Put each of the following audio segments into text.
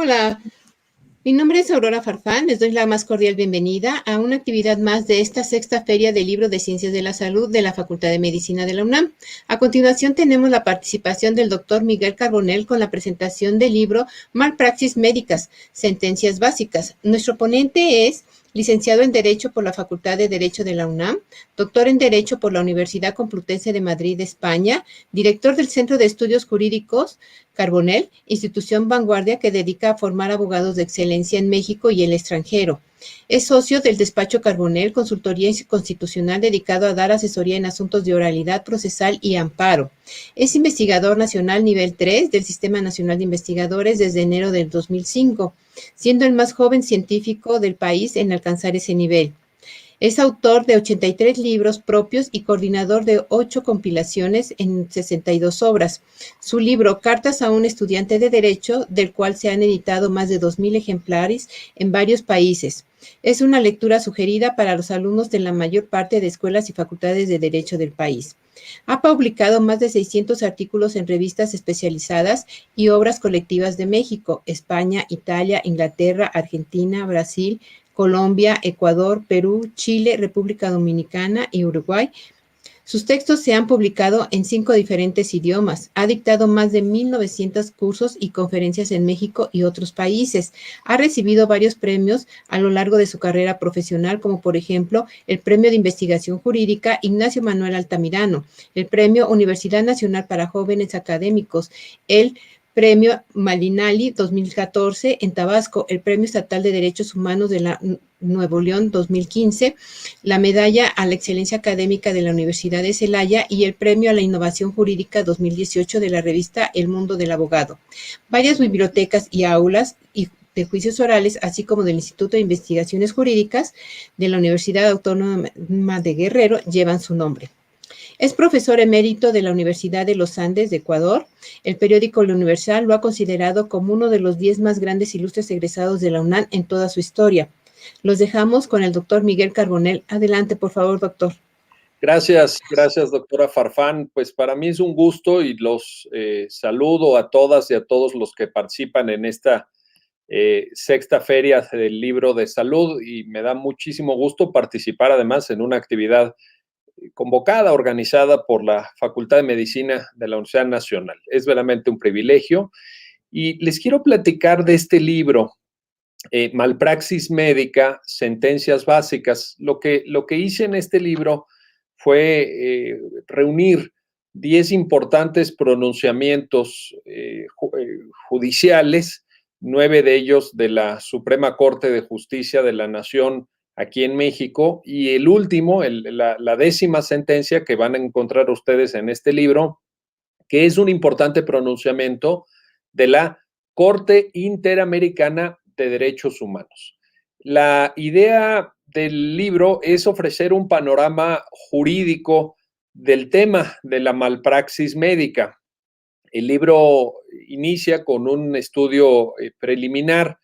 Hola, mi nombre es Aurora Farfán. Les doy la más cordial bienvenida a una actividad más de esta sexta Feria del Libro de Ciencias de la Salud de la Facultad de Medicina de la UNAM. A continuación tenemos la participación del doctor Miguel Carbonell con la presentación del libro Malpraxis Médicas, Sentencias Básicas. Nuestro ponente es licenciado en Derecho por la Facultad de Derecho de la UNAM, doctor en Derecho por la Universidad Complutense de Madrid, España, director del Centro de Estudios Jurídicos Carbonell, institución vanguardia que dedica a formar abogados de excelencia en México y el extranjero. Es socio del despacho Carbonell, consultoría constitucional dedicado a dar asesoría en asuntos de oralidad procesal y amparo. Es investigador nacional nivel 3 del Sistema Nacional de Investigadores desde enero del 2005, siendo el más joven científico del país en alcanzar ese nivel. Es autor de 83 libros propios y coordinador de 8 compilaciones en 62 obras. Su libro, Cartas a un estudiante de Derecho, del cual se han editado más de 2,000 ejemplares en varios países. Es una lectura sugerida para los alumnos de la mayor parte de escuelas y facultades de Derecho del país. Ha publicado más de 600 artículos en revistas especializadas y obras colectivas de México, España, Italia, Inglaterra, Argentina, Brasil, Colombia, Ecuador, Perú, Chile, República Dominicana y Uruguay. Sus textos se han publicado en 5 diferentes idiomas. Ha dictado más de 1,900 cursos y conferencias en México y otros países. Ha recibido varios premios a lo largo de su carrera profesional, como por ejemplo el Premio de Investigación Jurídica Ignacio Manuel Altamirano, el Premio Universidad Nacional para Jóvenes Académicos, el Premio Malinali 2014 en Tabasco, el Premio Estatal de Derechos Humanos de la Nuevo León 2015, la Medalla a la Excelencia Académica de la Universidad de Celaya y el Premio a la Innovación Jurídica 2018 de la revista El Mundo del Abogado. Varias bibliotecas y aulas de juicios orales, así como del Instituto de Investigaciones Jurídicas de la Universidad Autónoma de Guerrero, llevan su nombre. Es profesor emérito de la Universidad de los Andes de Ecuador. El periódico El Universal lo ha considerado como uno de los 10 más grandes e ilustres egresados de la UNAM en toda su historia. Los dejamos con el doctor Miguel Carbonell. Adelante, por favor, doctor. Gracias, doctora Farfán. Pues para mí es un gusto y los saludo a todas y a todos los que participan en esta sexta feria del libro de salud, y me da muchísimo gusto participar además en una actividad convocada, organizada por la Facultad de Medicina de la Universidad Nacional. Es verdaderamente un privilegio y les quiero platicar de este libro, Malpraxis Médica, Sentencias Básicas. Lo que hice en este libro fue reunir 10 importantes pronunciamientos judiciales, 9 de ellos de la Suprema Corte de Justicia de la Nación aquí en México, y el último, la 10ª sentencia que van a encontrar ustedes en este libro, que es un importante pronunciamiento de la Corte Interamericana de Derechos Humanos. La idea del libro es ofrecer un panorama jurídico del tema de la malpraxis médica. El libro inicia con un estudio preliminar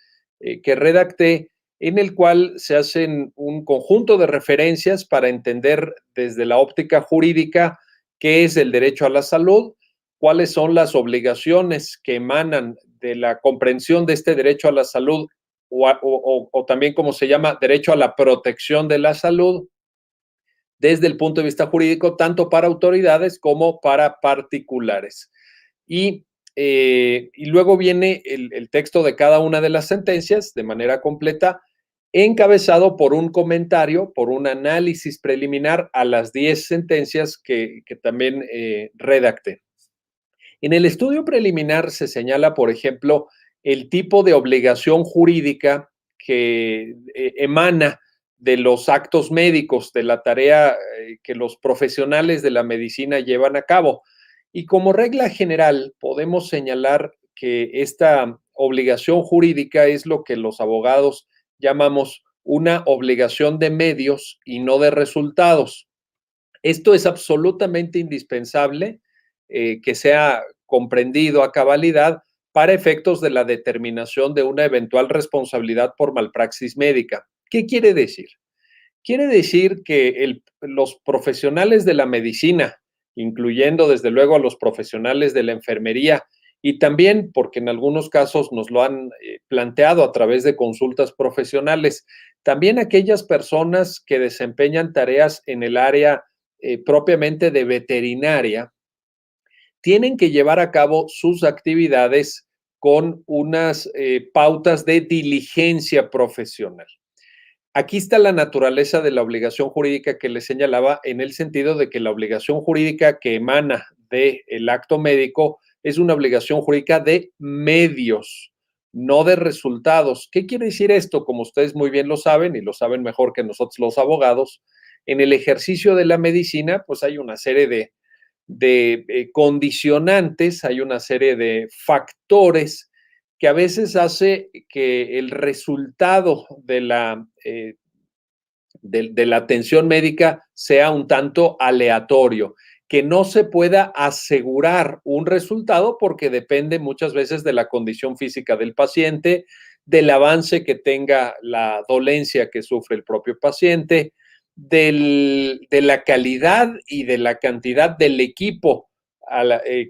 que redacté, en el cual se hacen un conjunto de referencias para entender desde la óptica jurídica qué es el derecho a la salud, cuáles son las obligaciones que emanan de la comprensión de este derecho a la salud, o también como se llama, derecho a la protección de la salud, desde el punto de vista jurídico, tanto para autoridades como para particulares. Y luego viene el texto de cada una de las sentencias de manera completa, encabezado por un comentario, por un análisis preliminar a las 10 sentencias que también redacté. En el estudio preliminar se señala, por ejemplo, el tipo de obligación jurídica que emana de los actos médicos, de la tarea que los profesionales de la medicina llevan a cabo. Y como regla general, podemos señalar que esta obligación jurídica es lo que los abogados llamamos una obligación de medios y no de resultados. Esto es absolutamente indispensable que sea comprendido a cabalidad para efectos de la determinación de una eventual responsabilidad por malpraxis médica. ¿Qué quiere decir? Quiere decir que los profesionales de la medicina, incluyendo desde luego a los profesionales de la enfermería y también porque en algunos casos nos lo han planteado a través de consultas profesionales, también aquellas personas que desempeñan tareas en el área propiamente de veterinaria, tienen que llevar a cabo sus actividades con unas pautas de diligencia profesional. Aquí está la naturaleza de la obligación jurídica que le señalaba, en el sentido de que la obligación jurídica que emana del acto médico es una obligación jurídica de medios, no de resultados. ¿Qué quiere decir esto? Como ustedes muy bien lo saben y lo saben mejor que nosotros los abogados, en el ejercicio de la medicina, pues hay una serie de condicionantes, hay una serie de factores que a veces hace que el resultado de la atención médica sea un tanto aleatorio, que no se pueda asegurar un resultado porque depende muchas veces de la condición física del paciente, del avance que tenga la dolencia que sufre el propio paciente, de la calidad y de la cantidad del equipo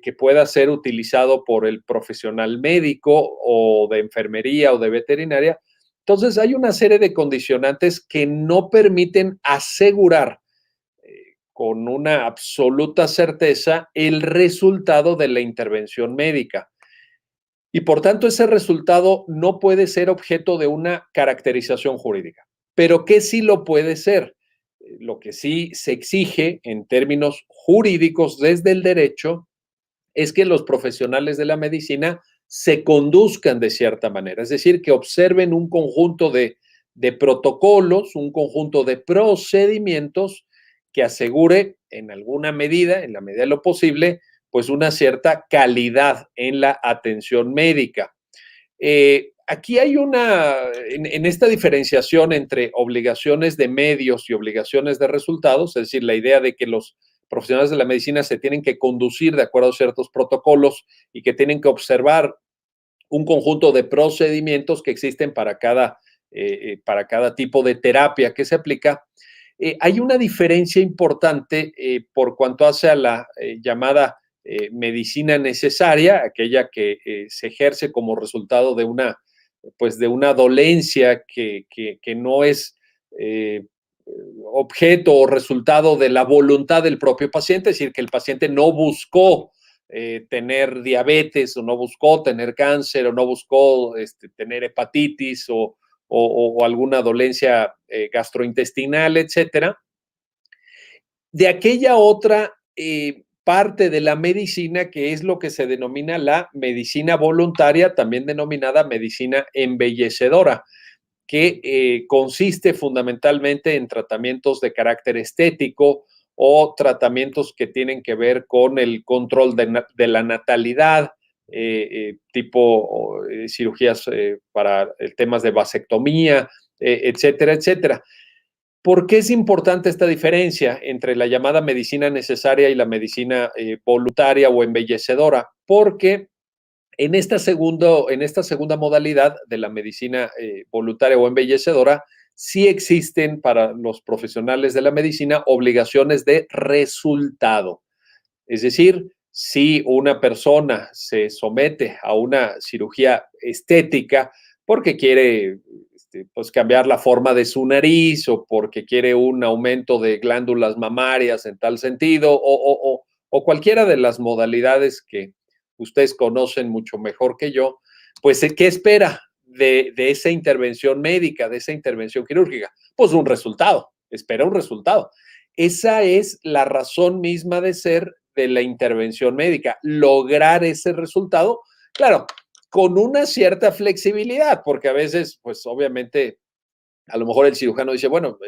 que pueda ser utilizado por el profesional médico o de enfermería o de veterinaria. Entonces, hay una serie de condicionantes que no permiten asegurar con una absoluta certeza el resultado de la intervención médica. Y por tanto, ese resultado no puede ser objeto de una caracterización jurídica. Pero ¿qué sí lo puede ser? Lo que sí se exige en términos jurídicos desde el derecho es que los profesionales de la medicina se conduzcan de cierta manera, es decir, que observen un conjunto de protocolos, un conjunto de procedimientos que asegure en alguna medida, en la medida de lo posible, pues una cierta calidad en la atención médica. Aquí hay en esta diferenciación entre obligaciones de medios y obligaciones de resultados, es decir, la idea de que los profesionales de la medicina se tienen que conducir de acuerdo a ciertos protocolos y que tienen que observar un conjunto de procedimientos que existen para cada tipo de terapia que se aplica. Hay una diferencia importante por cuanto hace a la llamada medicina necesaria, aquella que se ejerce como resultado pues de una dolencia que no es eh, objeto o resultado de la voluntad del propio paciente, es decir, que el paciente no buscó tener diabetes o no buscó tener cáncer o no buscó tener hepatitis o alguna dolencia gastrointestinal, etcétera. De aquella otra parte de la medicina que es lo que se denomina la medicina voluntaria, también denominada medicina embellecedora, que consiste fundamentalmente en tratamientos de carácter estético o tratamientos que tienen que ver con el control de la natalidad, tipo cirugías para temas de vasectomía, etcétera, etcétera. ¿Por qué es importante esta diferencia entre la llamada medicina necesaria y la medicina voluntaria o embellecedora? Porque en esta segunda modalidad de la medicina voluntaria o embellecedora, sí existen para los profesionales de la medicina obligaciones de resultado. Es decir, si una persona se somete a una cirugía estética porque quiere pues cambiar la forma de su nariz o porque quiere un aumento de glándulas mamarias en tal sentido o cualquiera de las modalidades que ustedes conocen mucho mejor que yo, pues ¿qué espera de esa intervención médica, de esa intervención quirúrgica? Pues un resultado, espera un resultado. Esa es la razón misma de ser de la intervención médica, lograr ese resultado, claro, con una cierta flexibilidad, porque a veces, pues obviamente, a lo mejor el cirujano dice, bueno,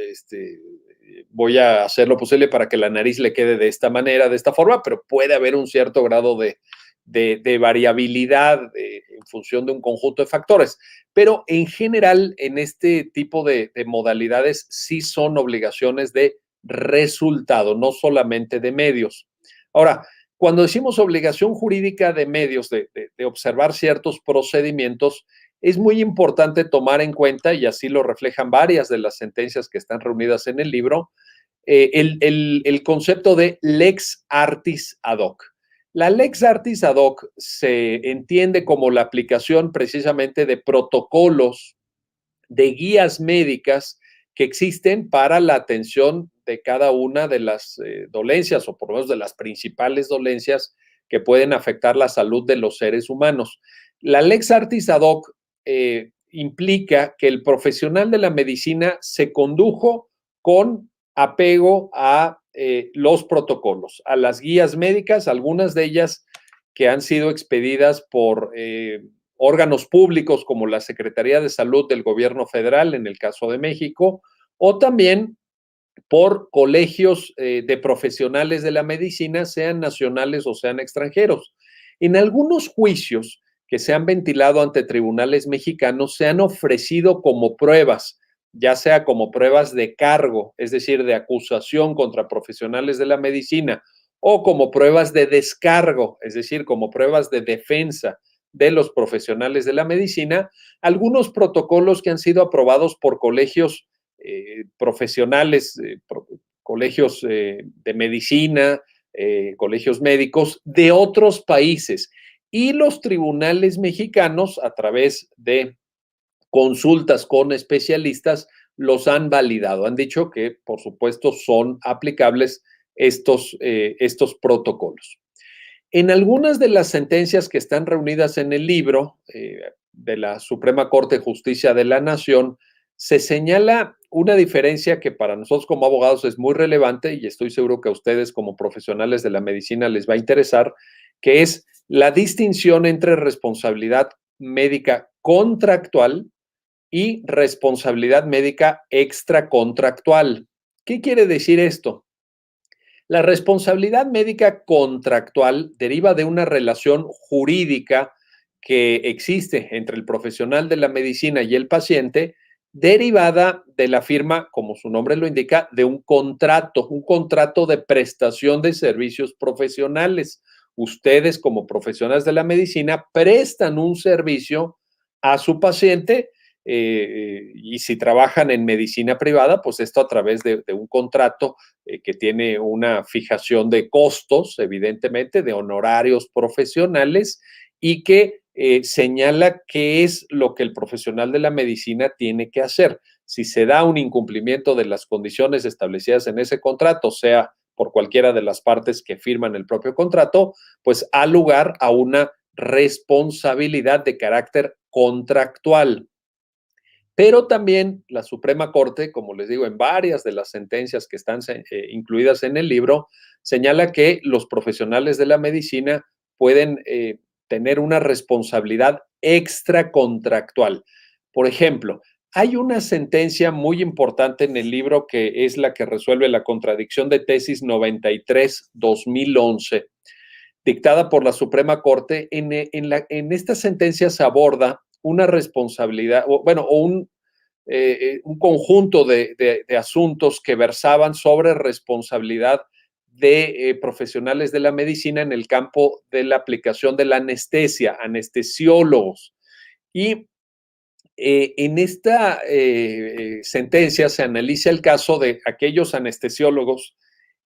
voy a hacer lo posible para que la nariz le quede de esta manera, de esta forma, pero puede haber un cierto grado de variabilidad en función de un conjunto de factores. Pero en general, en este tipo de modalidades, sí son obligaciones de resultado, no solamente de medios. Ahora, cuando decimos obligación jurídica de medios, de observar ciertos procedimientos, es muy importante tomar en cuenta, y así lo reflejan varias de las sentencias que están reunidas en el libro, el concepto de lex artis ad hoc. La Lex Artis ad hoc se entiende como la aplicación precisamente de protocolos, de guías médicas que existen para la atención de cada una de las dolencias, o por lo menos de las principales dolencias que pueden afectar la salud de los seres humanos. La Lex Artis ad hoc implica que el profesional de la medicina se condujo con apego a los protocolos, a las guías médicas, algunas de ellas que han sido expedidas por órganos públicos como la Secretaría de Salud del Gobierno Federal, en el caso de México, o también por colegios de profesionales de la medicina, sean nacionales o sean extranjeros. En algunos juicios que se han ventilado ante tribunales mexicanos se han ofrecido como pruebas, ya sea como pruebas de cargo, es decir, de acusación contra profesionales de la medicina, o como pruebas de descargo, es decir, como pruebas de defensa de los profesionales de la medicina, algunos protocolos que han sido aprobados por colegios profesionales, colegios de medicina, colegios médicos de otros países. Y los tribunales mexicanos, a través de consultas con especialistas, los han validado. Han dicho que, por supuesto, son aplicables estos protocolos. En algunas de las sentencias que están reunidas en el libro de la Suprema Corte de Justicia de la Nación, se señala una diferencia que para nosotros como abogados es muy relevante y estoy seguro que a ustedes como profesionales de la medicina les va a interesar, que es la distinción entre responsabilidad médica contractual y responsabilidad médica extracontractual. ¿Qué quiere decir esto? La responsabilidad médica contractual deriva de una relación jurídica que existe entre el profesional de la medicina y el paciente, derivada de la firma, como su nombre lo indica, de un contrato de prestación de servicios profesionales. Ustedes, como profesionales de la medicina, prestan un servicio a su paciente y si trabajan en medicina privada, pues esto a través de un contrato que tiene una fijación de costos, evidentemente, de honorarios profesionales y que señala qué es lo que el profesional de la medicina tiene que hacer. Si se da un incumplimiento de las condiciones establecidas en ese contrato, sea por cualquiera de las partes que firman el propio contrato, pues ha lugar a una responsabilidad de carácter contractual. Pero también la Suprema Corte, como les digo, en varias de las sentencias que están incluidas en el libro, señala que los profesionales de la medicina pueden tener una responsabilidad extracontractual. Por ejemplo, hay una sentencia muy importante en el libro que es la que resuelve la contradicción de tesis 93-2011, dictada por la Suprema Corte. En esta sentencia se aborda una responsabilidad, o un conjunto de asuntos que versaban sobre responsabilidad de profesionales de la medicina en el campo de la aplicación de la anestesia, anestesiólogos. Y en esta sentencia se analiza el caso de aquellos anestesiólogos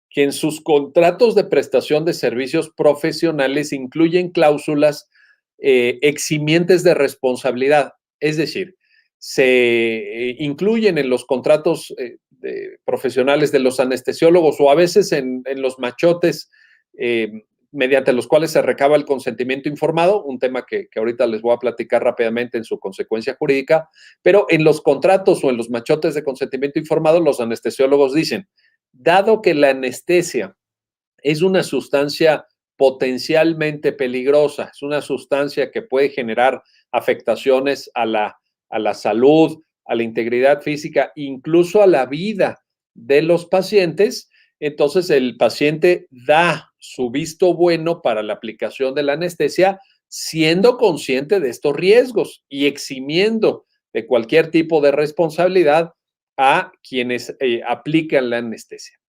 que en sus contratos de prestación de servicios profesionales incluyen cláusulas eximientes de responsabilidad. Es decir, se incluyen en los contratos profesionales de los anestesiólogos o a veces en los machotes mediante los cuales se recaba el consentimiento informado, un tema que ahorita les voy a platicar rápidamente en su consecuencia jurídica, pero en los contratos o en los machotes de consentimiento informado, los anestesiólogos dicen, dado que la anestesia es una sustancia potencialmente peligrosa, es una sustancia que puede generar afectaciones a la salud, a la integridad física, incluso a la vida de los pacientes, entonces el paciente da su visto bueno para la aplicación de la anestesia, siendo consciente de estos riesgos y eximiendo de cualquier tipo de responsabilidad a quienes aplican la anestesia.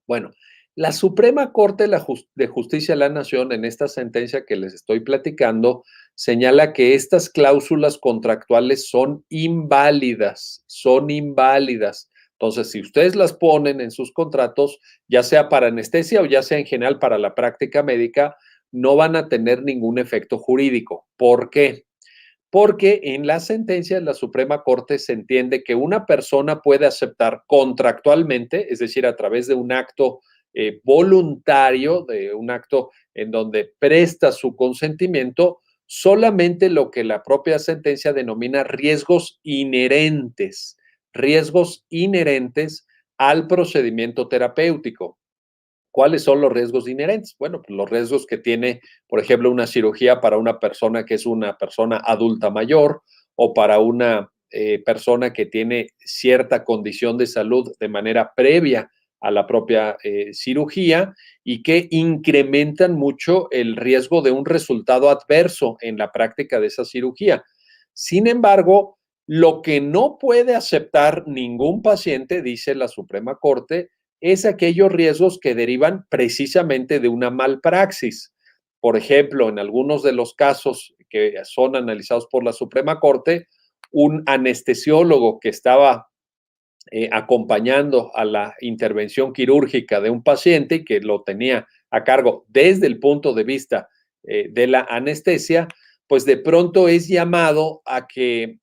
Bueno, la Suprema Corte de Justicia de la Nación, en esta sentencia que les estoy platicando, señala que estas cláusulas contractuales son inválidas, son inválidas. Entonces, si ustedes las ponen en sus contratos, ya sea para anestesia o ya sea en general para la práctica médica, no van a tener ningún efecto jurídico. ¿Por qué? Porque en la sentencia de la Suprema Corte se entiende que una persona puede aceptar contractualmente, es decir, a través de un acto voluntario, de un acto en donde presta su consentimiento, solamente lo que la propia sentencia denomina riesgos inherentes al procedimiento terapéutico. ¿Cuáles son los riesgos inherentes? Bueno, pues los riesgos que tiene, por ejemplo, una cirugía para una persona que es una persona adulta mayor o para una persona que tiene cierta condición de salud de manera previa a la propia cirugía y que incrementan mucho el riesgo de un resultado adverso en la práctica de esa cirugía. Sin embargo, lo que no puede aceptar ningún paciente, dice la Suprema Corte, es aquellos riesgos que derivan precisamente de una malpraxis. Por ejemplo, en algunos de los casos que son analizados por la Suprema Corte, un anestesiólogo que estaba acompañando a la intervención quirúrgica de un paciente y que lo tenía a cargo desde el punto de vista de la anestesia, pues de pronto es llamado a que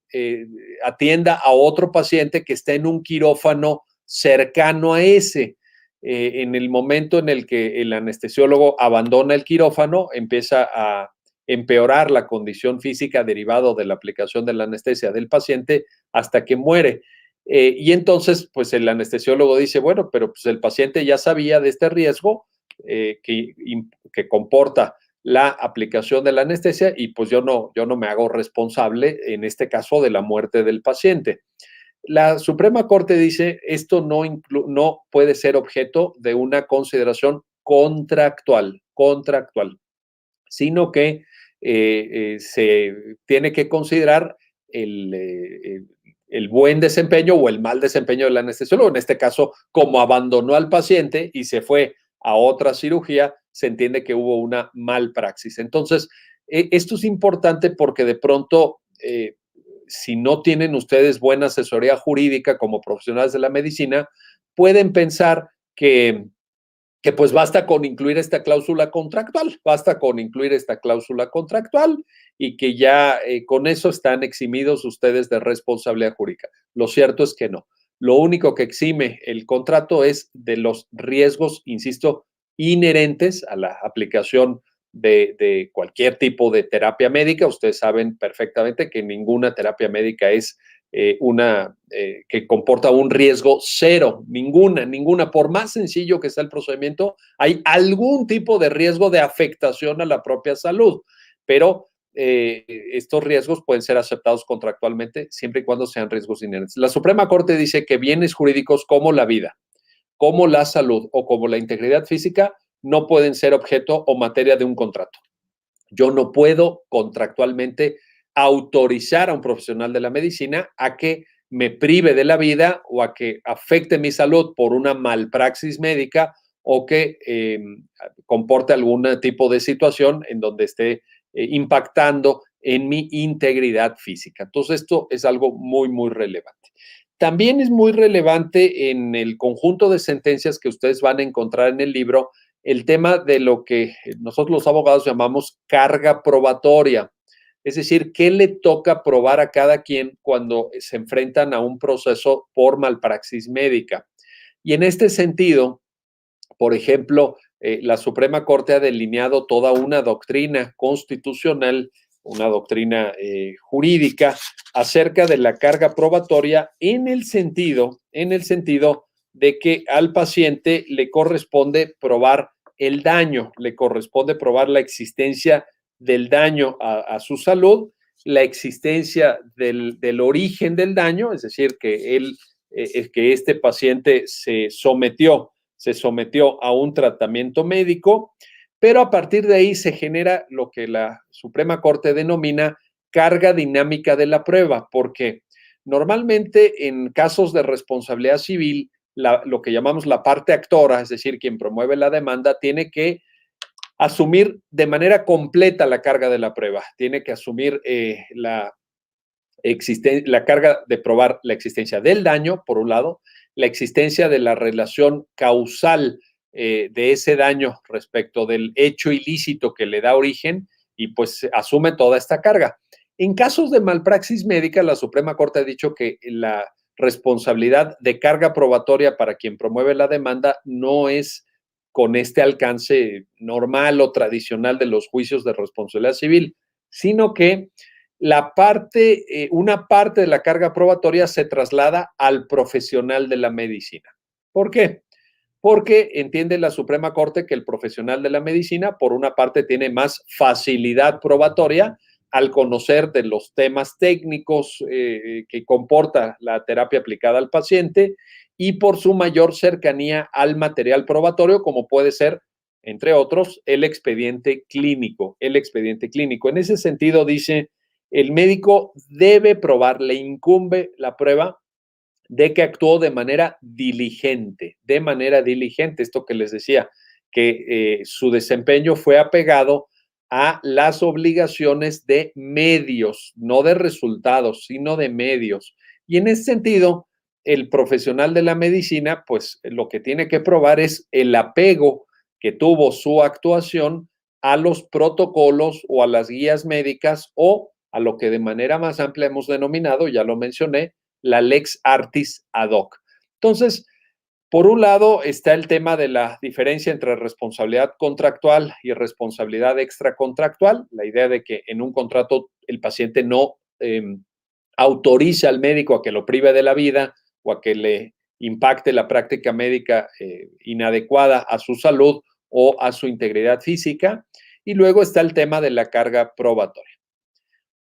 atienda a otro paciente que está en un quirófano cercano a ese. En el momento en el que el anestesiólogo abandona el quirófano, empieza a empeorar la condición física derivado de la aplicación de la anestesia del paciente hasta que muere. Y entonces, pues el anestesiólogo dice, bueno, pero pues el paciente ya sabía de este riesgo que comporta la aplicación de la anestesia y pues yo no me hago responsable en este caso de la muerte del paciente. La Suprema Corte dice esto no puede ser objeto de una consideración contractual, sino que se tiene que considerar el buen desempeño o el mal desempeño del anestesiólogo. En este caso, como abandonó al paciente y se fue a otra cirugía, se entiende que hubo una malpraxis. Entonces, esto es importante porque de pronto, si no tienen ustedes buena asesoría jurídica como profesionales de la medicina, pueden pensar que pues basta con incluir esta cláusula contractual, y que ya con eso están eximidos ustedes de responsabilidad jurídica. Lo cierto es que no. Lo único que exime el contrato es de los riesgos, insisto, inherentes a la aplicación de cualquier tipo de terapia médica. Ustedes saben perfectamente que ninguna terapia médica es que comporta un riesgo cero, ninguna, por más sencillo que sea el procedimiento, hay algún tipo de riesgo de afectación a la propia salud, pero estos riesgos pueden ser aceptados contractualmente siempre y cuando sean riesgos inherentes. La Suprema Corte dice que bienes jurídicos como la vida, como la salud o como la integridad física no pueden ser objeto o materia de un contrato. Yo no puedo contractualmente autorizar a un profesional de la medicina a que me prive de la vida o a que afecte mi salud por una malpraxis médica o que comporte algún tipo de situación en donde esté impactando en mi integridad física. Entonces, esto es algo muy, muy relevante. También es muy relevante en el conjunto de sentencias que ustedes van a encontrar en el libro el tema de lo que nosotros los abogados llamamos carga probatoria. Es decir, ¿qué le toca probar a cada quien cuando se enfrentan a un proceso por malpraxis médica? Y en este sentido, por ejemplo, la Suprema Corte ha delineado toda una doctrina constitucional, una doctrina jurídica acerca de la carga probatoria en el sentido de que al paciente le corresponde probar el daño, le corresponde probar la existencia del daño a su salud, la existencia del origen del daño, es decir, que que este paciente se sometió a un tratamiento médico, pero a partir de ahí se genera lo que la Suprema Corte denomina carga dinámica de la prueba, porque normalmente en casos de responsabilidad civil, lo que llamamos la parte actora, es decir, quien promueve la demanda, tiene que asumir de manera completa la carga de la prueba, tiene que asumir la carga de probar la existencia del daño, por un lado, la existencia de la relación causal de ese daño respecto del hecho ilícito que le da origen y pues asume toda esta carga. En casos de malpraxis médica, la Suprema Corte ha dicho que la responsabilidad de carga probatoria para quien promueve la demanda no es con este alcance normal o tradicional de los juicios de responsabilidad civil, sino que una parte de la carga probatoria se traslada al profesional de la medicina. ¿Por qué? Porque entiende la Suprema Corte que el profesional de la medicina, por una parte, tiene más facilidad probatoria al conocer de los temas técnicos que comporta la terapia aplicada al paciente y por su mayor cercanía al material probatorio, como puede ser, entre otros, el expediente clínico. El expediente clínico. En ese sentido, dice, el médico debe probar, le incumbe la prueba de que actuó de manera diligente, esto que les decía, que su desempeño fue apegado a las obligaciones de medios, no de resultados, sino de medios. Y en ese sentido, el profesional de la medicina, pues lo que tiene que probar es el apego que tuvo su actuación a los protocolos o a las guías médicas o a lo que de manera más amplia hemos denominado, ya lo mencioné, la lex artis ad hoc. Entonces, por un lado está el tema de la diferencia entre responsabilidad contractual y responsabilidad extracontractual, la idea de que en un contrato el paciente no autoriza al médico a que lo prive de la vida o a que le impacte la práctica médica inadecuada a su salud o a su integridad física. Y luego está el tema de la carga probatoria.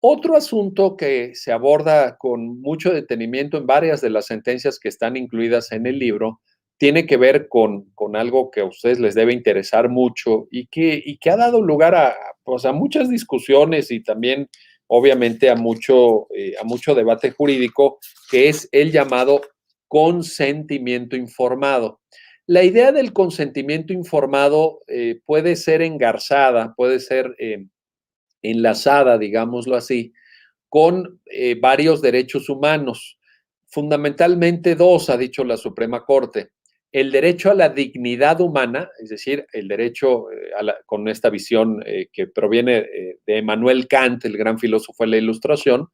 Otro asunto que se aborda con mucho detenimiento en varias de las sentencias que están incluidas en el libro tiene que ver con algo que a ustedes les debe interesar mucho y que ha dado lugar pues a muchas discusiones y también, obviamente, a mucho debate jurídico, que es el llamado consentimiento informado. La idea del consentimiento informado puede ser engarzada, puede ser enlazada, digámoslo así, con varios derechos humanos. Fundamentalmente dos, ha dicho la Suprema Corte. El derecho a la dignidad humana, es decir, el derecho con esta visión que proviene de Emmanuel Kant, el gran filósofo de la Ilustración,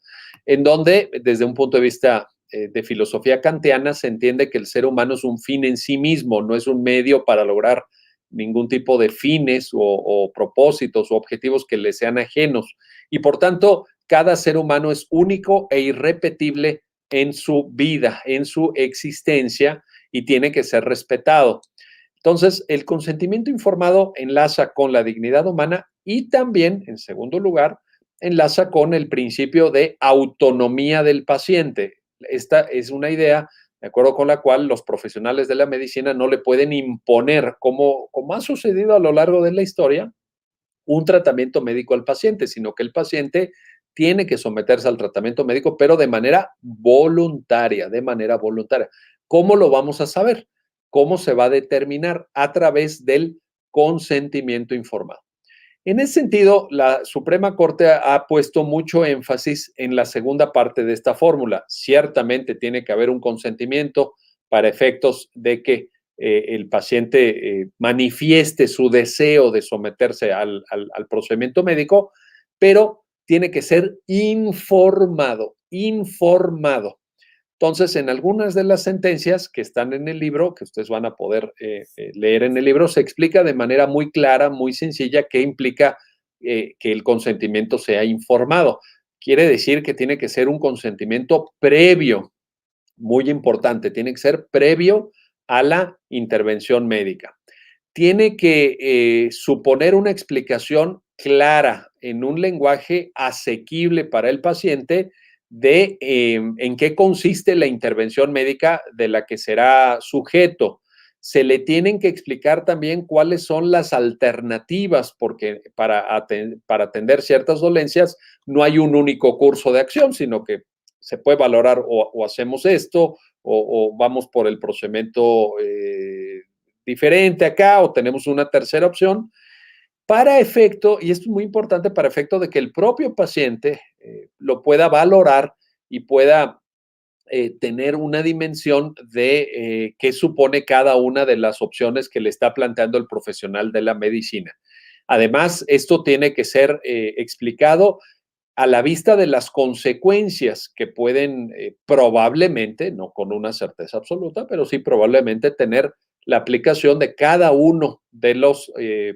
en donde, desde un punto de vista de filosofía kantiana, se entiende que el ser humano es un fin en sí mismo, no es un medio para lograr ningún tipo de fines o propósitos o objetivos que le sean ajenos. Y por tanto, cada ser humano es único e irrepetible en su vida, en su existencia y tiene que ser respetado. Entonces, el consentimiento informado enlaza con la dignidad humana y también, en segundo lugar, enlaza con el principio de autonomía del paciente. Esta es una idea de acuerdo con la cual los profesionales de la medicina no le pueden imponer, como ha sucedido a lo largo de la historia, un tratamiento médico al paciente, sino que el paciente tiene que someterse al tratamiento médico, pero de manera voluntaria, ¿Cómo lo vamos a saber? ¿Cómo se va a determinar? A través del consentimiento informado. En ese sentido, la Suprema Corte ha puesto mucho énfasis en la segunda parte de esta fórmula. Ciertamente tiene que haber un consentimiento para efectos de que el paciente manifieste su deseo de someterse al procedimiento médico, pero tiene que ser informado. Entonces, en algunas de las sentencias que están en el libro, que ustedes van a poder leer en el libro, se explica de manera muy clara, muy sencilla, qué implica que el consentimiento sea informado. Quiere decir que tiene que ser un consentimiento previo, muy importante, tiene que ser previo a la intervención médica. Tiene que suponer una explicación clara en un lenguaje asequible para el paciente de en qué consiste la intervención médica de la que será sujeto. Se le tienen que explicar también cuáles son las alternativas, porque para atender ciertas dolencias no hay un único curso de acción, sino que se puede valorar o hacemos esto o vamos por el procedimiento diferente acá o tenemos una tercera opción para efecto, y esto es muy importante, para efecto de que el propio paciente lo pueda valorar y pueda tener una dimensión de qué supone cada una de las opciones que le está planteando el profesional de la medicina. Además, esto tiene que ser explicado a la vista de las consecuencias que pueden probablemente, no con una certeza absoluta, pero sí probablemente tener la aplicación de cada uno de los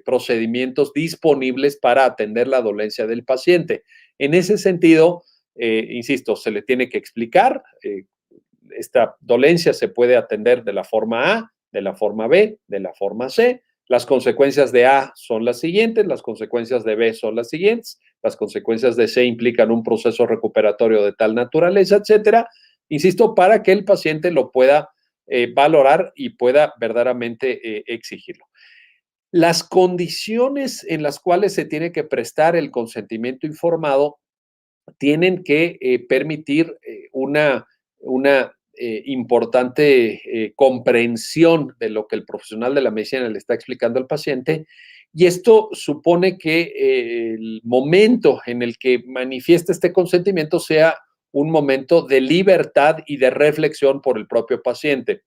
procedimientos disponibles para atender la dolencia del paciente. En ese sentido, insisto, se le tiene que explicar, esta dolencia se puede atender de la forma A, de la forma B, de la forma C. Las consecuencias de A son las siguientes, las consecuencias de B son las siguientes, las consecuencias de C implican un proceso recuperatorio de tal naturaleza, etcétera. Insisto, para que el paciente lo pueda valorar y pueda verdaderamente exigirlo. Las condiciones en las cuales se tiene que prestar el consentimiento informado tienen que permitir una importante comprensión de lo que el profesional de la medicina le está explicando al paciente. Y esto supone que el momento en el que manifiesta este consentimiento sea un momento de libertad y de reflexión por el propio paciente.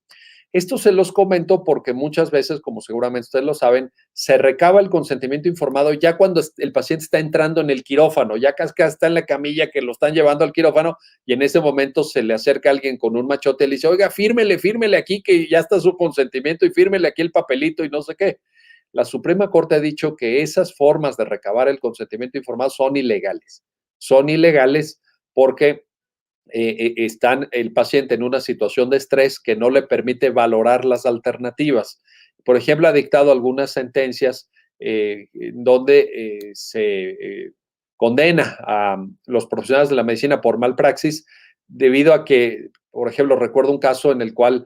Esto se los comento porque muchas veces, como seguramente ustedes lo saben, se recaba el consentimiento informado ya cuando el paciente está entrando en el quirófano, ya casi está en la camilla que lo están llevando al quirófano y en ese momento se le acerca alguien con un machote y le dice, oiga, fírmele aquí que ya está su consentimiento y fírmele aquí el papelito y no sé qué. La Suprema Corte ha dicho que esas formas de recabar el consentimiento informado son ilegales. Son ilegales porque está el paciente en una situación de estrés que no le permite valorar las alternativas. Por ejemplo, ha dictado algunas sentencias donde se condena a los profesionales de la medicina por malpraxis debido a que, por ejemplo, recuerdo un caso en el cual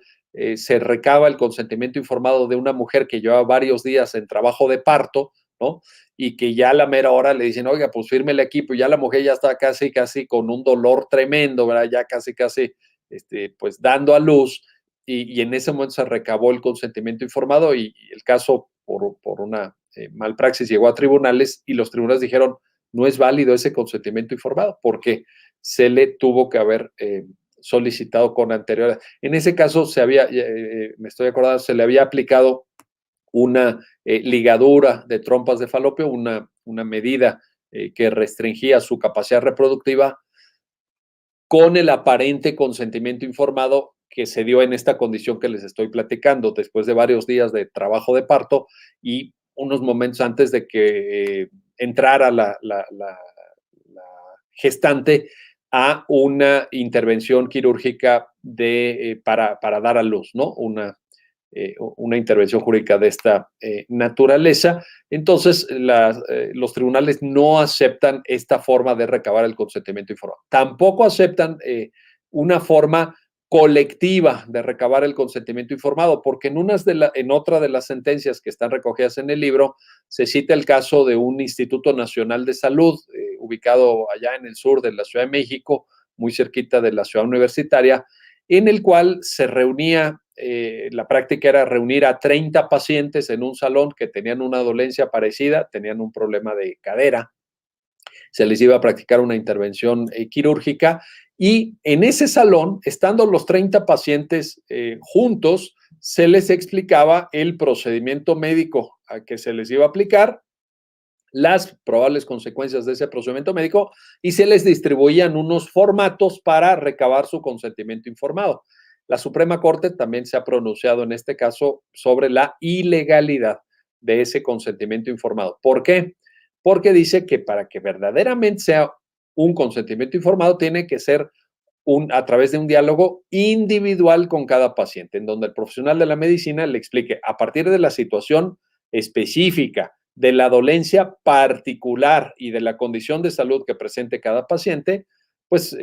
se recaba el consentimiento informado de una mujer que llevaba varios días en trabajo de parto, ¿no? Y que ya a la mera hora le dicen, oiga, pues fírmele aquí, pues ya la mujer ya está casi con un dolor tremendo, ¿verdad? Ya casi, pues dando a luz, y en ese momento se recabó el consentimiento informado y el caso por una malpraxis llegó a tribunales y los tribunales dijeron, no es válido ese consentimiento informado porque se le tuvo que haber solicitado con anterioridad. En ese caso me estoy acordando, se le había aplicado una ligadura de trompas de falopio, una medida que restringía su capacidad reproductiva con el aparente consentimiento informado que se dio en esta condición que les estoy platicando, después de varios días de trabajo de parto y unos momentos antes de que entrara la gestante a una intervención quirúrgica para dar a luz, ¿no? Una intervención jurídica de esta naturaleza. Entonces, los tribunales no aceptan esta forma de recabar el consentimiento informado. Tampoco aceptan una forma colectiva de recabar el consentimiento informado, porque en otra de las sentencias que están recogidas en el libro se cita el caso de un Instituto Nacional de Salud ubicado allá en el sur de la Ciudad de México, muy cerquita de la ciudad universitaria, en el cual se reunía, la práctica era reunir a 30 pacientes en un salón que tenían una dolencia parecida, tenían un problema de cadera, se les iba a practicar una intervención quirúrgica y en ese salón, estando los 30 pacientes juntos, se les explicaba el procedimiento médico a que se les iba a aplicar, las probables consecuencias de ese procedimiento médico y se les distribuían unos formatos para recabar su consentimiento informado. La Suprema Corte también se ha pronunciado en este caso sobre la ilegalidad de ese consentimiento informado. ¿Por qué? Porque dice que para que verdaderamente sea un consentimiento informado tiene que ser a través de un diálogo individual con cada paciente, en donde el profesional de la medicina le explique a partir de la situación específica, de la dolencia particular y de la condición de salud que presente cada paciente, pues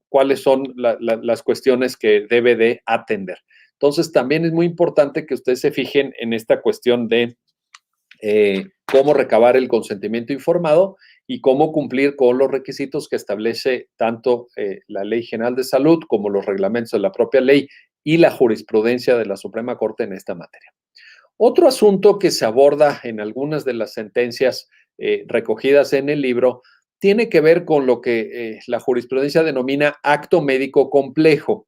cuáles son las cuestiones que debe de atender. Entonces, también es muy importante que ustedes se fijen en esta cuestión de cómo recabar el consentimiento informado y cómo cumplir con los requisitos que establece tanto la Ley General de Salud como los reglamentos de la propia ley y la jurisprudencia de la Suprema Corte en esta materia. Otro asunto que se aborda en algunas de las sentencias recogidas en el libro tiene que ver con lo que la jurisprudencia denomina acto médico complejo.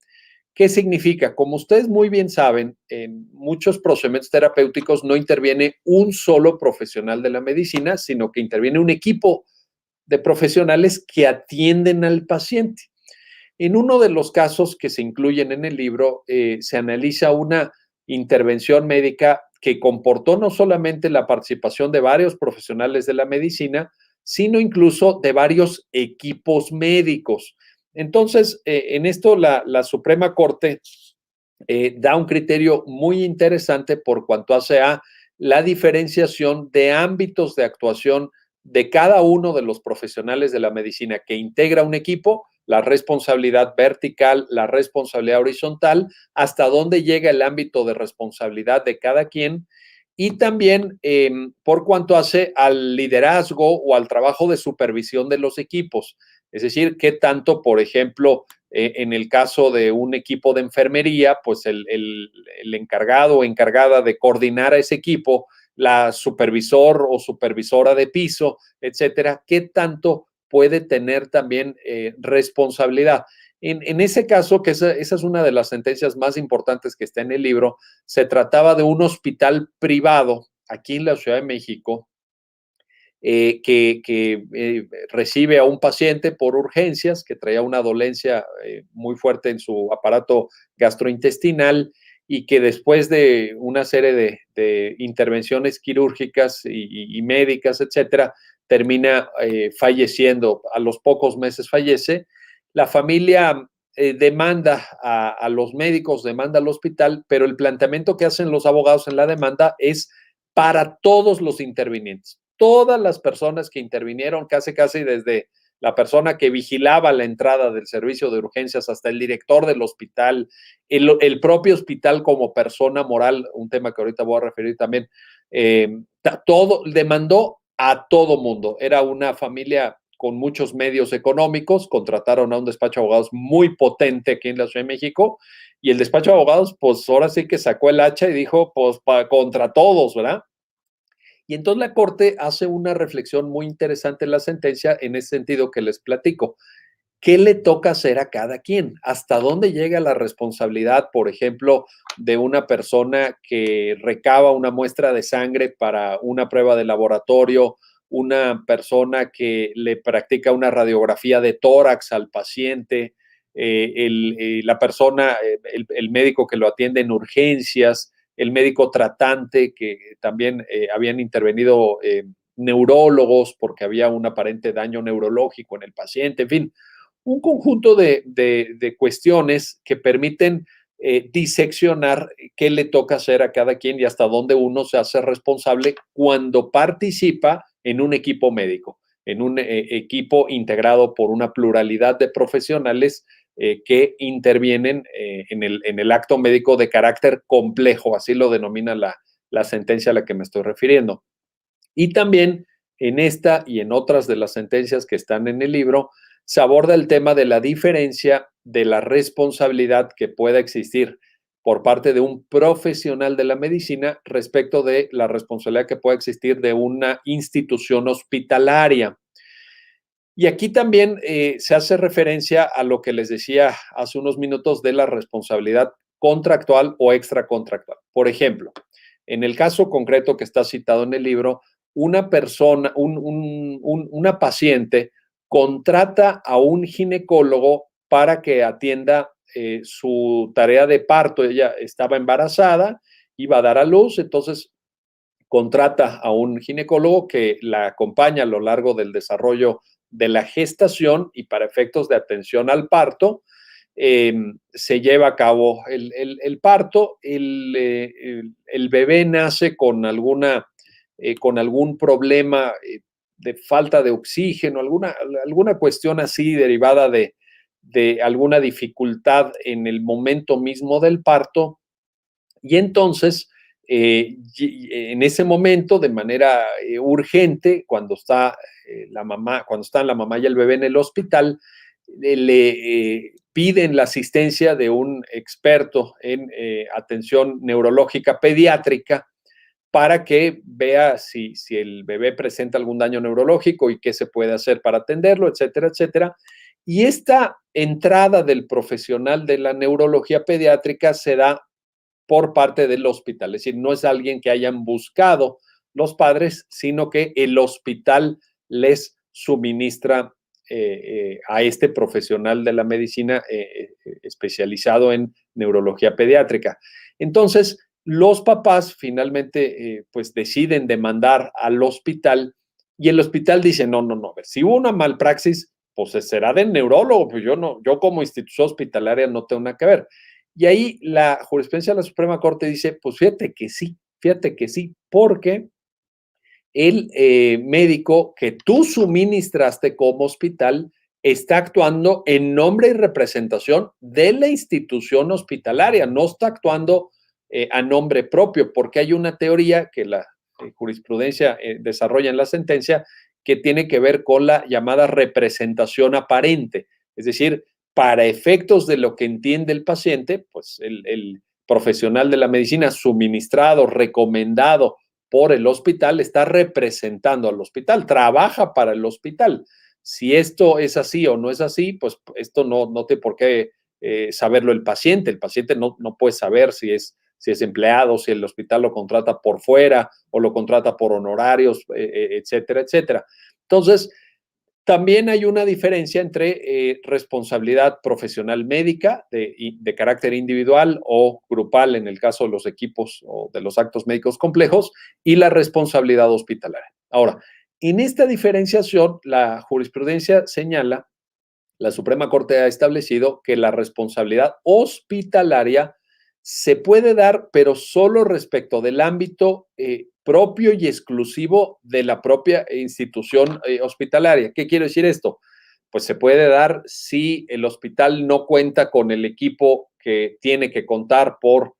¿Qué significa? Como ustedes muy bien saben, en muchos procedimientos terapéuticos no interviene un solo profesional de la medicina, sino que interviene un equipo de profesionales que atienden al paciente. En uno de los casos que se incluyen en el libro, se analiza una intervención médica que comportó no solamente la participación de varios profesionales de la medicina, sino incluso de varios equipos médicos. Entonces, en esto la Suprema Corte da un criterio muy interesante por cuanto hace a la diferenciación de ámbitos de actuación de cada uno de los profesionales de la medicina que integra un equipo, la responsabilidad vertical, la responsabilidad horizontal, hasta dónde llega el ámbito de responsabilidad de cada quien y también por cuanto hace al liderazgo o al trabajo de supervisión de los equipos. Es decir, qué tanto, por ejemplo, en el caso de un equipo de enfermería, pues el encargado o encargada de coordinar a ese equipo, la supervisor o supervisora de piso, etcétera, qué tanto puede tener también responsabilidad. En ese caso, que esa es una de las sentencias más importantes que está en el libro, se trataba de un hospital privado aquí en la Ciudad de México, que recibe a un paciente por urgencias que traía una dolencia muy fuerte en su aparato gastrointestinal y que después de una serie de intervenciones quirúrgicas y médicas, etcétera, termina falleciendo. A los pocos meses fallece. La familia demanda a los médicos, demanda al hospital, pero el planteamiento que hacen los abogados en la demanda es para todos los intervinientes. Todas las personas que intervinieron, casi desde la persona que vigilaba la entrada del servicio de urgencias hasta el director del hospital, el propio hospital como persona moral, un tema que ahorita voy a referir también, todo demandó a todo mundo. Era una familia con muchos medios económicos, contrataron a un despacho de abogados muy potente aquí en la Ciudad de México, y el despacho de abogados, pues ahora sí que sacó el hacha y dijo, pues contra todos, ¿verdad? Y entonces la Corte hace una reflexión muy interesante en la sentencia en ese sentido que les platico. ¿Qué le toca hacer a cada quien? ¿Hasta dónde llega la responsabilidad, por ejemplo, de una persona que recaba una muestra de sangre para una prueba de laboratorio, una persona que le practica una radiografía de tórax al paciente, la persona, el médico que lo atiende en urgencias, el médico tratante que también habían intervenido neurólogos porque había un aparente daño neurológico en el paciente, en fin, un conjunto de cuestiones que permiten diseccionar qué le toca hacer a cada quien y hasta dónde uno se hace responsable cuando participa en un equipo médico, en un equipo integrado por una pluralidad de profesionales que intervienen en el acto médico de carácter complejo, así lo denomina la sentencia a la que me estoy refiriendo. Y también en esta y en otras de las sentencias que están en el libro, se aborda el tema de la diferencia de la responsabilidad que pueda existir por parte de un profesional de la medicina respecto de la responsabilidad que pueda existir de una institución hospitalaria. Y aquí también se hace referencia a lo que les decía hace unos minutos de la responsabilidad contractual o extracontractual. Por ejemplo, en el caso concreto que está citado en el libro, una persona, una paciente contrata a un ginecólogo para que atienda su tarea de parto. Ella estaba embarazada, iba a dar a luz, entonces contrata a un ginecólogo que la acompaña a lo largo del desarrollo de la gestación y para efectos de atención al parto. Se lleva a cabo el parto, el bebé nace con con algún problema de falta de oxígeno, alguna cuestión así derivada de alguna dificultad en el momento mismo del parto, y entonces en ese momento, de manera urgente, cuando está cuando están la mamá y el bebé en el hospital, le piden la asistencia de un experto en atención neurológica pediátrica para que vea si el bebé presenta algún daño neurológico y qué se puede hacer para atenderlo, etcétera, etcétera. Y esta entrada del profesional de la neurología pediátrica se da por parte del hospital, es decir, no es alguien que hayan buscado los padres, sino que el hospital les suministra a este profesional de la medicina especializado en neurología pediátrica. Entonces, los papás finalmente pues deciden demandar al hospital y el hospital dice, no, a ver, si hubo una malpraxis, pues será del neurólogo, pues yo como institución hospitalaria no tengo nada que ver. Y ahí la jurisprudencia de la Suprema Corte dice, pues fíjate que sí, porque el médico que tú suministraste como hospital está actuando en nombre y representación de la institución hospitalaria, no está actuando a nombre propio, porque hay una teoría que la jurisprudencia desarrolla en la sentencia que tiene que ver con la llamada representación aparente, es decir, para efectos de lo que entiende el paciente, pues el profesional de la medicina suministrado, recomendado por el hospital, está representando al hospital, trabaja para el hospital. Si esto es así o no es así, pues esto no tiene por qué saberlo el paciente. El paciente no puede saber si es empleado, si el hospital lo contrata por fuera o lo contrata por honorarios, etcétera, etcétera. Entonces, también hay una diferencia entre responsabilidad profesional médica de carácter individual o grupal en el caso de los equipos o de los actos médicos complejos y la responsabilidad hospitalaria. Ahora, en esta diferenciación, la jurisprudencia señala, la Suprema Corte ha establecido que la responsabilidad hospitalaria se puede dar, pero solo respecto del ámbito propio y exclusivo de la propia institución hospitalaria. ¿Qué quiere decir esto? Pues se puede dar si el hospital no cuenta con el equipo que tiene que contar por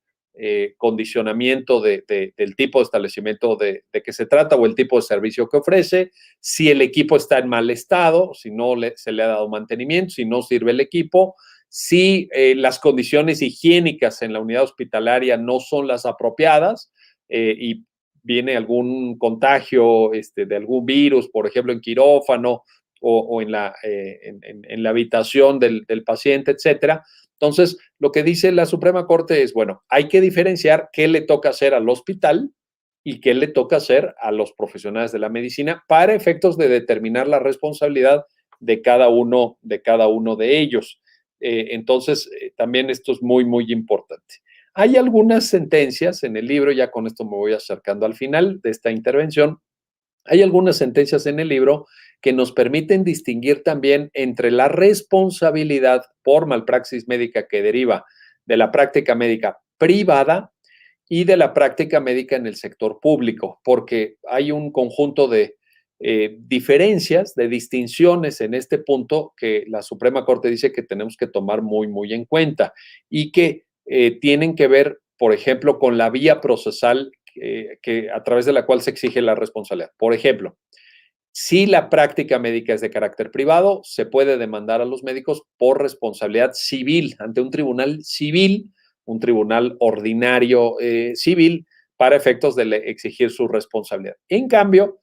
condicionamiento del tipo de establecimiento de que se trata o el tipo de servicio que ofrece, si el equipo está en mal estado, si no se le ha dado mantenimiento, si no sirve el equipo, si las condiciones higiénicas en la unidad hospitalaria no son las apropiadas y viene algún contagio de algún virus, por ejemplo, en quirófano o en la habitación del paciente, etcétera. Entonces, lo que dice la Suprema Corte es, bueno, hay que diferenciar qué le toca hacer al hospital y qué le toca hacer a los profesionales de la medicina para efectos de determinar la responsabilidad de cada uno de ellos. Entonces, también esto es muy, muy importante. Hay algunas sentencias en el libro, ya con esto me voy acercando al final de esta intervención, hay algunas sentencias en el libro que nos permiten distinguir también entre la responsabilidad por malpraxis médica que deriva de la práctica médica privada y de la práctica médica en el sector público, porque hay un conjunto de diferencias, de distinciones en este punto que la Suprema Corte dice que tenemos que tomar muy, muy en cuenta y que tienen que ver, por ejemplo, con la vía procesal a través de la cual se exige la responsabilidad. Por ejemplo, si la práctica médica es de carácter privado, se puede demandar a los médicos por responsabilidad civil ante un tribunal civil, un tribunal ordinario civil, para efectos de exigir su responsabilidad. En cambio,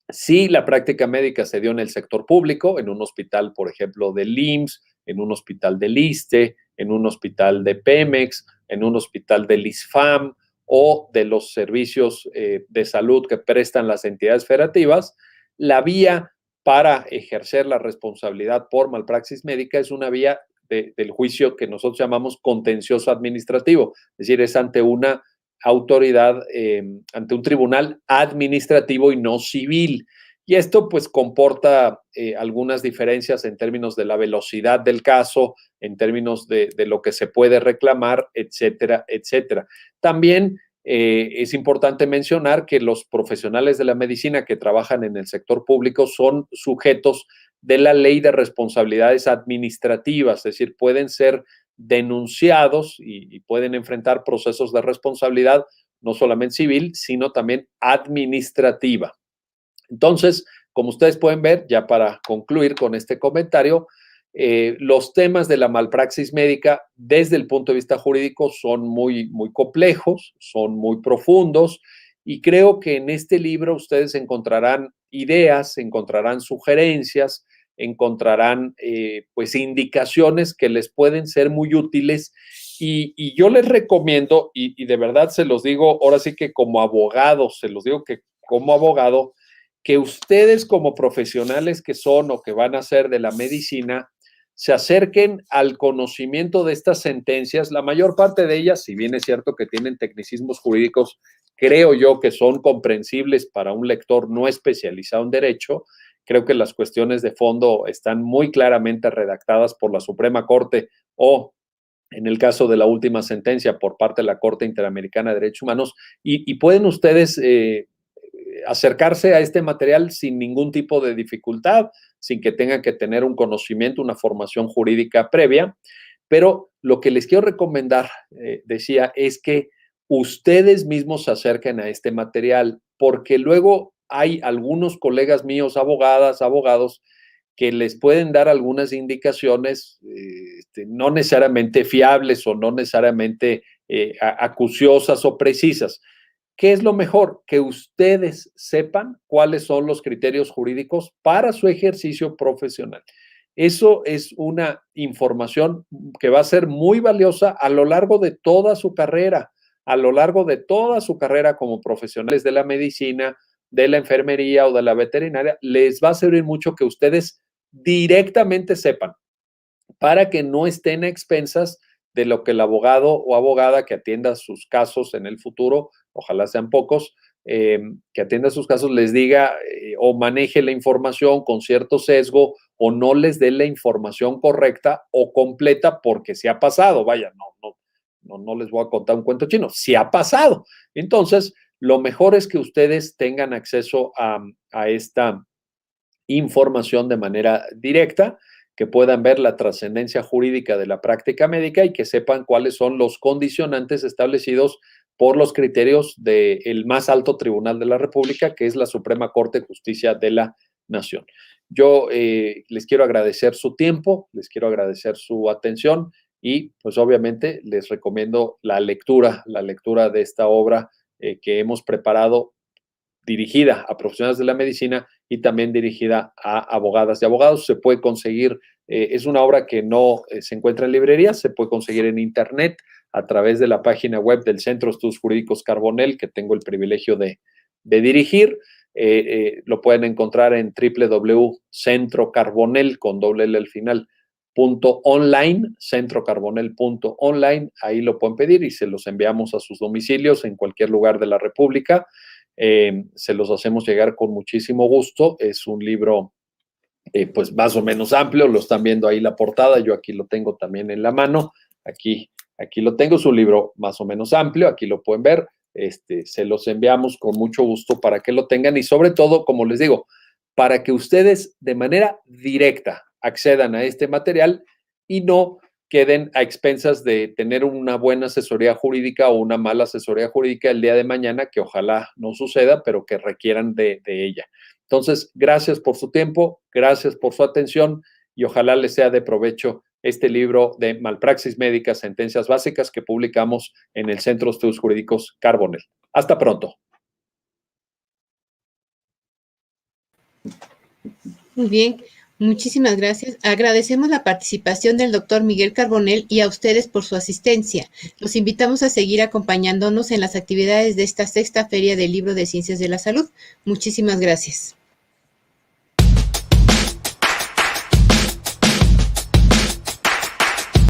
si la práctica médica se dio en el sector público, en un hospital, por ejemplo, del IMSS, en un hospital del ISSSTE, en un hospital de Pemex, en un hospital del ISFAM o de los servicios de salud que prestan las entidades federativas, la vía para ejercer la responsabilidad por malpraxis médica es una vía del juicio que nosotros llamamos contencioso administrativo, es decir, es ante una autoridad, ante un tribunal administrativo y no civil. Y esto pues comporta algunas diferencias en términos de la velocidad del caso, en términos de lo que se puede reclamar, etcétera, etcétera. También es importante mencionar que los profesionales de la medicina que trabajan en el sector público son sujetos de la ley de responsabilidades administrativas, es decir, pueden ser denunciados y pueden enfrentar procesos de responsabilidad, no solamente civil, sino también administrativa. Entonces, como ustedes pueden ver, ya para concluir con este comentario, los temas de la malpraxis médica desde el punto de vista jurídico son muy, muy complejos, son muy profundos y creo que en este libro ustedes encontrarán ideas, encontrarán sugerencias, encontrarán pues indicaciones que les pueden ser muy útiles y yo les recomiendo, y de verdad se los digo, ahora sí que como abogado, se los digo que como abogado, que ustedes como profesionales que son o que van a ser de la medicina, se acerquen al conocimiento de estas sentencias. La mayor parte de ellas, si bien es cierto que tienen tecnicismos jurídicos, creo yo que son comprensibles para un lector no especializado en derecho. Creo que las cuestiones de fondo están muy claramente redactadas por la Suprema Corte o, en el caso de la última sentencia, por parte de la Corte Interamericana de Derechos Humanos, y pueden ustedes acercarse a este material sin ningún tipo de dificultad, sin que tengan que tener un conocimiento, una formación jurídica previa. Pero lo que les quiero recomendar, decía, es que ustedes mismos se acerquen a este material, porque luego hay algunos colegas míos, abogadas, abogados, que les pueden dar algunas indicaciones no necesariamente fiables o no necesariamente acuciosas o precisas. ¿Qué es lo mejor? Que ustedes sepan cuáles son los criterios jurídicos para su ejercicio profesional. Eso es una información que va a ser muy valiosa a lo largo de toda su carrera, a lo largo de toda su carrera como profesionales de la medicina, de la enfermería o de la veterinaria. Les va a servir mucho que ustedes directamente sepan para que no estén a expensas de lo que el abogado o abogada que atienda sus casos en el futuro, ojalá sean pocos, que atienda sus casos les diga o maneje la información con cierto sesgo o no les dé la información correcta o completa porque se ha pasado. Vaya, no les voy a contar un cuento chino, se ha pasado. Entonces, lo mejor es que ustedes tengan acceso a esta información de manera directa, que puedan ver la trascendencia jurídica de la práctica médica y que sepan cuáles son los condicionantes establecidos por los criterios del más alto tribunal de la República, que es la Suprema Corte de Justicia de la Nación. Yo les quiero agradecer su tiempo, les quiero agradecer su atención y pues obviamente les recomiendo la lectura de esta obra que hemos preparado dirigida a profesionales de la medicina y también dirigida a abogadas y abogados. Se puede conseguir, es una obra que no se encuentra en librerías, se puede conseguir en internet a través de la página web del Centro de Estudios Jurídicos Carbonell, que tengo el privilegio de dirigir. Lo pueden encontrar en www.centrocarbonell, con doble L al final, .online, centrocarbonell.online. Ahí lo pueden pedir y se los enviamos a sus domicilios en cualquier lugar de la República. Se los hacemos llegar con muchísimo gusto. Es un libro pues más o menos amplio, lo están viendo ahí la portada, yo aquí lo tengo también en la mano, aquí lo tengo, es un libro más o menos amplio, aquí lo pueden ver, se los enviamos con mucho gusto para que lo tengan y sobre todo, como les digo, para que ustedes de manera directa accedan a este material y no queden a expensas de tener una buena asesoría jurídica o una mala asesoría jurídica el día de mañana, que ojalá no suceda, pero que requieran de ella. Entonces, gracias por su tiempo, gracias por su atención y ojalá les sea de provecho este libro de Malpraxis Médica, Sentencias Básicas que publicamos en el Centro de Estudios Jurídicos Carbonell. Hasta pronto. Muy bien. Muchísimas gracias. Agradecemos la participación del doctor Miguel Carbonell y a ustedes por su asistencia. Los invitamos a seguir acompañándonos en las actividades de esta sexta Feria del Libro de Ciencias de la Salud. Muchísimas gracias.